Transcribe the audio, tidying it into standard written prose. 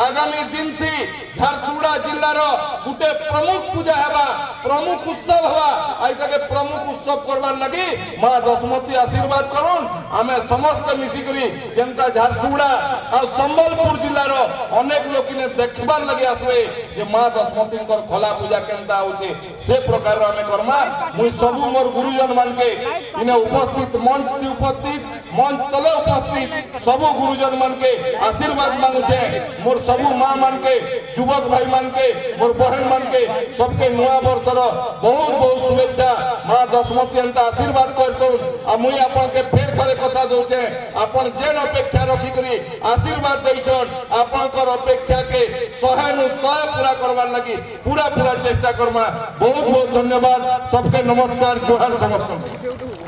आगामी दिन थी झारसुगुड़ा जिल्लार गुटे प्रमुख पूजा हेबा प्रमुख उत्सव हवा आइके प्रमुख उत्सव करबार लगी माँ दशमती आशीर्वाद करूँ आमे समस्त मिसिकरी जेनता झारसुगुड़ा और संबलपुर जिल्लार अनेक लोक ने देखबार लगी आसवे जे माँ दशमती खोला पूजा केनता होचे से प्रकार आमे करमा मुई सबु मोर गुरुजन मान के इने उपस्थित मंच तले उपस्थित सबु गुरुजन मान के आशीर्वाद मांगुछे मोर सबु माँ मान के युवक भाई मान के मोर बहन मान के सबके नुआ वर्षर बहुत बहुत शुभेच्छा माँ दशमती एंता आशीर्वाद करतो आ मुई आपन के फेर थरे कथा दोचे आपन जेन अपेक्षा रखी करी आशीर्वाद दैछन आपन कर अपेक्षा के 100 नु 100 पूरा करबार लगी पूरा चेष्टा करमा बहुत बहुत धन्यवाद सबके नमस्कार जोहार समस्त